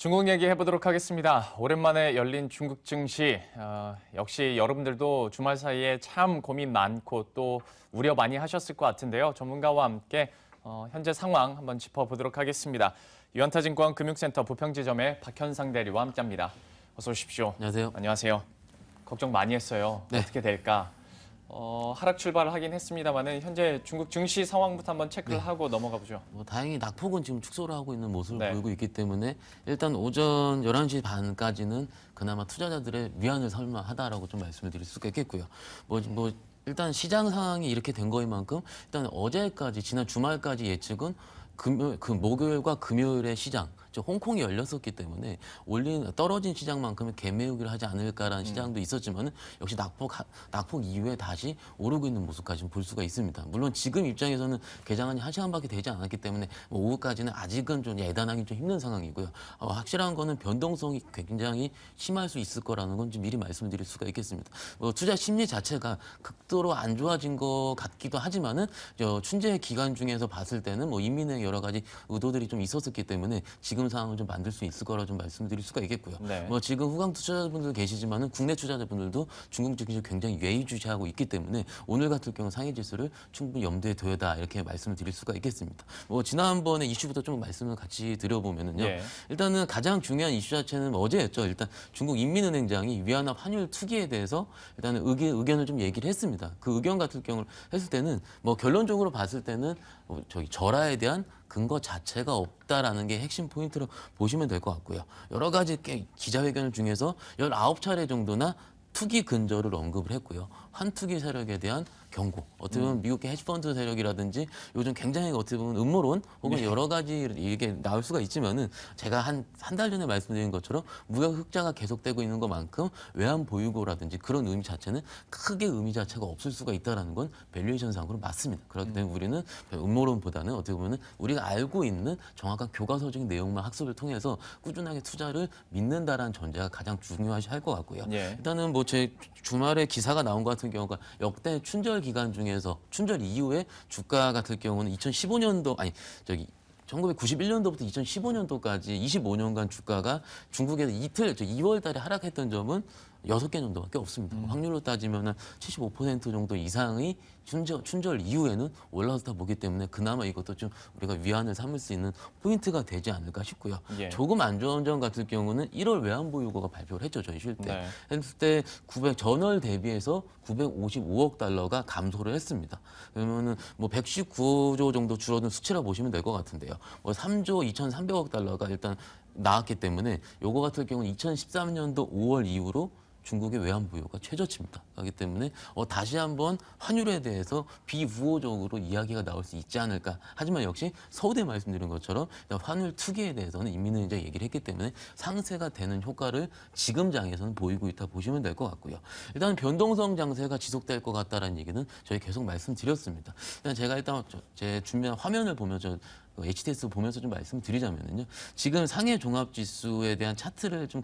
중국 얘기 해보도록 하겠습니다. 오랜만에 열린 중국 증시, 역시 여러분들도 주말 사이에 참 고민 많고 또 우려 많이 하셨을 것 같은데요. 전문가와 함께 현재 상황 한번 짚어보도록 하겠습니다. 유한타증권 금융센터 부평지점의 박현상 대리와 함께합니다. 어서 오십시오. 안녕하세요. 안녕하세요. 걱정 많이 했어요. 네. 어떻게 될까? 하락 출발을 하긴 했습니다만은 현재 중국 증시 상황부터 한번 체크를 하고 넘어가 보죠. 다행히 낙폭은 지금 축소를 하고 있는 모습을 네. 보이고 있기 때문에 일단 오전 11시 반까지는 그나마 투자자들의 위안을 설마하다라고 좀 말씀을 드릴 수가 있겠고요. 일단 시장 상황이 이렇게 된 거인 만큼 일단 어제까지 지난 주말까지 예측은 목요일과 금요일의 시장, 즉 홍콩이 열렸었기 때문에 떨어진 시장만큼은 개매우기를 하지 않을까라는 시장도 있었지만은 역시 낙폭 이후에 다시 오르고 있는 모습까지 볼 수가 있습니다. 물론 지금 입장에서는 개장한 지 1시간밖에 되지 않았기 때문에 오후까지는 아직은 좀 예단하기 좀 힘든 상황이고요. 확실한 거는 변동성이 굉장히 심할 수 있을 거라는 건 좀 미리 말씀드릴 수가 있겠습니다. 투자 심리 자체가 극도로 안 좋아진 것 같기도 하지만은 춘제 기간 중에서 봤을 때는 인민의 여러 가지 의도들이 좀 있었기 때문에 지금 상황을 좀 만들 수 있을 거라 좀 말씀드릴 수가 있겠고요. 네. 지금 후강 투자자분들 계시지만은 국내 투자자분들도 중국 증시를 굉장히 예의주시하고 있기 때문에 오늘 같은 경우 상해 지수를 충분히 염두에 둬야다 이렇게 말씀을 드릴 수가 있겠습니다. 지난번에 이슈부터 좀 말씀을 같이 드려보면은요. 예. 일단은 가장 중요한 이슈 자체는 어제였죠. 일단 중국 인민은행장이 위안화 환율 투기에 대해서 일단은 의견을 좀 얘기를 했습니다. 그 의견 같은 경우를 했을 때는 결론적으로 봤을 때는 절하에 대한 근거 자체가 없다라는 게 핵심 포인트로 보시면 될 것 같고요. 여러 가지 기자회견 중에서 19차례 정도나 투기 근저를 언급을 했고요. 환투기 세력에 대한 경고. 어떻게 보면 미국의 헤지펀드 세력이라든지 요즘 굉장히 어떻게 보면 음모론 혹은 여러 가지 이게 나올 수가 있지만은 제가 한 달 전에 말씀드린 것처럼 무역 흑자가 계속되고 있는 것만큼 외환 보유고라든지 그런 의미 자체는 크게 의미 자체가 없을 수가 있다라는 건 밸류에이션상으로 맞습니다. 그렇기 때문에 우리는 음모론보다는 어떻게 보면은 우리가 알고 있는 정확한 교과서적인 내용만 학습을 통해서 꾸준하게 투자를 믿는다라는 전제가 가장 중요할 것 같고요. 예. 일단은 제 주말에 기사가 나온 것 같은 경우가 역대 춘절 기간 중에서 춘절 이후에 주가 같은 경우는 1991년도부터 2015년도까지 25년간 주가가 중국에서 2월 달에 하락했던 점은 6개 정도밖에 없습니다. 확률로 따지면 75% 정도 이상의 춘절 이후에는 올라서다 보기 때문에 그나마 이것도 좀 우리가 위안을 삼을 수 있는 포인트가 되지 않을까 싶고요. 예. 조금 안 좋은 점 같은 경우는 1월 외환보유고가 발표를 했죠. 저희 쉴 때. 네. 했을 때 전월 대비해서 955억 달러가 감소를 했습니다. 그러면은 119조 정도 줄어든 수치라 보시면 될 것 같은데요. 3조 2,300억 달러가 일단 나왔기 때문에 요거 같은 경우는 2013년도 5월 이후로 중국의 외환 보유가 최저치입니다. 그렇기 때문에 다시 한번 환율에 대해서 비우호적으로 이야기가 나올 수 있지 않을까. 하지만 역시 서두에 말씀드린 것처럼 환율 투기에 대해서는 인민은행이 얘기를 했기 때문에 상쇄가 되는 효과를 지금 장에서는 보이고 있다 보시면 될 것 같고요. 일단 변동성 장세가 지속될 것 같다는 얘기는 저희 계속 말씀드렸습니다. 일단 제가 제 준비한 화면을 보면 HTS 보면서 좀 말씀드리자면요. 지금 상해 종합지수에 대한 차트를 좀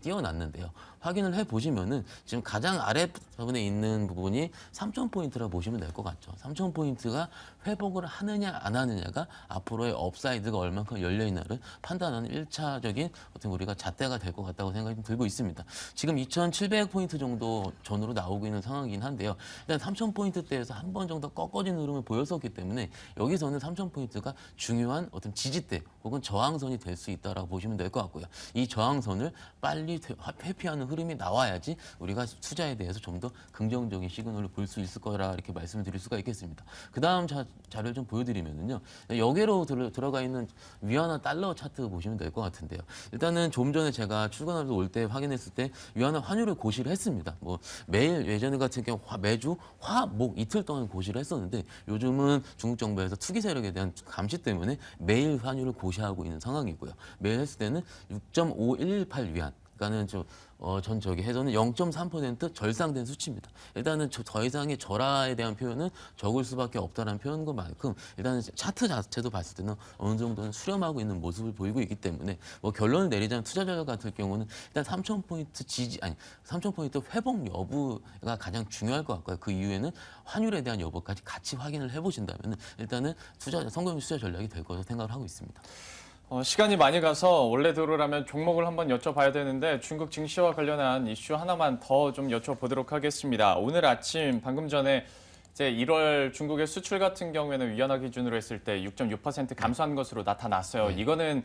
띄워놨는데요. 확인을 해보시면은 지금 가장 아랫부분에 있는 부분이 3,000포인트라 보시면 될 것 같죠. 3,000포인트가 회복을 하느냐 안 하느냐가 앞으로의 업사이드가 얼만큼 열려있나를 판단하는 1차적인 어떤 우리가 잣대가 될 것 같다고 생각이 좀 들고 있습니다. 지금 2,700포인트 정도 전으로 나오고 있는 상황이긴 한데요. 일단 3,000포인트대에서 한 번 정도 꺾어진 흐름을 보였었기 때문에 여기서는 3,000포인트가 중요한 어떤 지지대 혹은 저항선이 될 수 있다라고 보시면 될 것 같고요. 이 저항선을 빨리 회피하는 흐름이 나와야지 우리가 투자에 대해서 좀 더 긍정적인 시그널을 볼 수 있을 거라 이렇게 말씀을 드릴 수가 있겠습니다. 그 다음 자료를 좀 보여드리면요. 여기로 들어가 있는 위안화 달러 차트 보시면 될 것 같은데요. 일단은 좀 전에 제가 출근하러 올 때 확인했을 때 위안화 환율을 고시를 했습니다. 매일 예전 같은 경우 매주 목 이틀 동안 고시를 했었는데 요즘은 중국 정부에서 투기 세력에 대한 감시 때문에 매일 환율을 고시하고 있는 상황이고요. 매일 했을 때는 6.5118 위안. 그러니까는 해서는 0.3% 절상된 수치입니다. 일단은 더 이상의 절하에 대한 표현은 적을 수밖에 없다는 표현인 것만큼 일단은 차트 자체도 봤을 때는 어느 정도는 수렴하고 있는 모습을 보이고 있기 때문에 결론을 내리자면 투자자 같은 경우는 일단 3,000포인트 회복 여부가 가장 중요할 것 같고요. 그 이후에는 환율에 대한 여부까지 같이 확인을 해보신다면 일단은 성공 투자 전략이 될 거라고 생각을 하고 있습니다. 시간이 많이 가서 원래대로라면 종목을 한번 여쭤봐야 되는데 중국 증시와 관련한 이슈 하나만 더 좀 여쭤보도록 하겠습니다. 오늘 아침 방금 전에 이제 1월 중국의 수출 같은 경우에는 위안화 기준으로 했을 때 6.6% 감소한 것으로 나타났어요. 이거는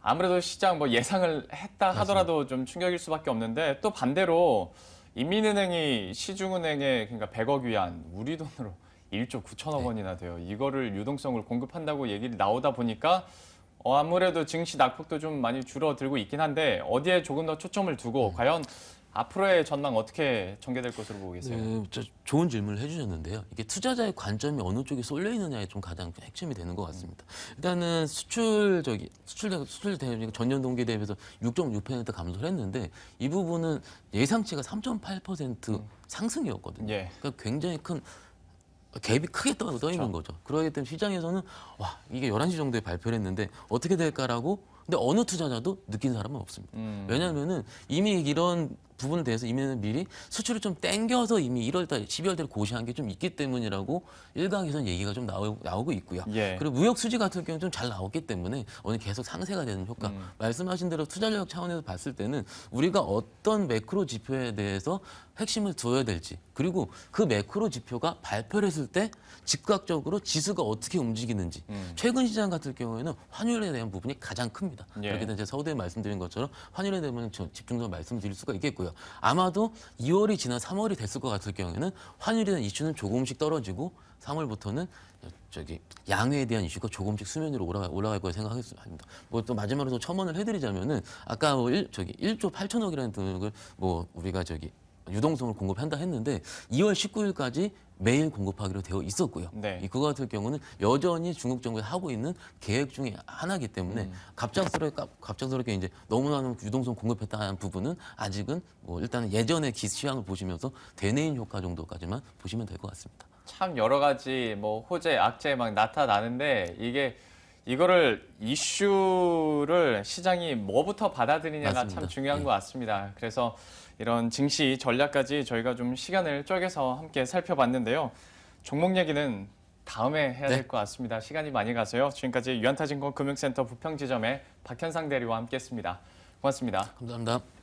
아무래도 시장 뭐 예상을 했다 하더라도 좀 충격일 수밖에 없는데 또 반대로 인민은행이 시중은행에 그러니까 100억 위안 우리 돈으로 1조 9천억 원이나 돼요. 이거를 유동성을 공급한다고 얘기를 나오다 보니까 아무래도 증시 낙폭도 좀 많이 줄어들고 있긴 한데 어디에 조금 더 초점을 두고 과연 앞으로의 전망 어떻게 전개될 것으로 보고 계세요? 네, 좋은 질문을 해주셨는데요. 이게 투자자의 관점이 어느 쪽에 쏠려 있느냐에 좀 가장 핵심이 되는 것 같습니다. 일단은 수출 대비 전년 동기 대비해서 6.6% 감소를 했는데 이 부분은 예상치가 3.8% 상승이었거든요. 예. 그러니까 굉장히 큰 갭이 크게 떠 있는 거죠. 그러기 때문에 시장에서는 와 이게 11시 정도에 발표를 했는데 어떻게 될까라고 근데 어느 투자자도 느낀 사람은 없습니다. 왜냐하면은 이미 이런 부분에 대해서 이미는 미리 수출을 좀 땡겨서 이미 1월달, 12월달에 고시한 게 좀 있기 때문이라고 일각에서는 얘기가 좀 나오고 있고요. 예. 그리고 무역 수지 같은 경우는 좀 잘 나왔기 때문에 오늘 계속 상세가 되는 효과. 말씀하신 대로 투자 전략 차원에서 봤을 때는 우리가 어떤 매크로 지표에 대해서 핵심을 둬야 될지 그리고 그 매크로 지표가 발표를 했을 때 즉각적으로 지수가 어떻게 움직이는지 최근 시장 같은 경우에는 환율에 대한 부분이 가장 큽니다. 예. 그렇기 때문에 제가 서두에 말씀드린 것처럼 환율에 대한 집중적으로 말씀드릴 수가 있겠고요. 아마도 2월이 지나 3월이 됐을 것 같을 경우에는 환율에 대한 이슈는 조금씩 떨어지고 3월부터는 양회에 대한 이슈가 조금씩 수면 위로 올라갈 거라 생각합니다. 뭐 또 마지막으로 첨언을 해드리자면은 아까 뭐 1조 8천억이라는 돈을 뭐 우리가 유동성을 공급한다 했는데 2월 19일까지 매일 공급하기로 되어 있었고요. 네. 그거 같은 경우는 여전히 중국 정부가 하고 있는 계획 중에 하나이기 때문에 갑작스럽게 이제 너무나 유동성 공급했다는 부분은 아직은 뭐 일단은 예전의 시황을 보시면서 되뇌인 효과 정도까지만 보시면 될 것 같습니다. 참 여러 가지 뭐 호재, 악재 막 나타나는데 이거를 이슈를 시장이 뭐부터 받아들이냐가 맞습니다. 참 중요한 예. 것 같습니다. 그래서 이런 증시 전략까지 저희가 좀 시간을 쪼개서 함께 살펴봤는데요. 종목 얘기는 다음에 해야 될 것 같습니다. 시간이 많이 가서요. 지금까지 유한타증권 금융센터 부평지점의 박현상 대리와 함께했습니다. 고맙습니다. 감사합니다.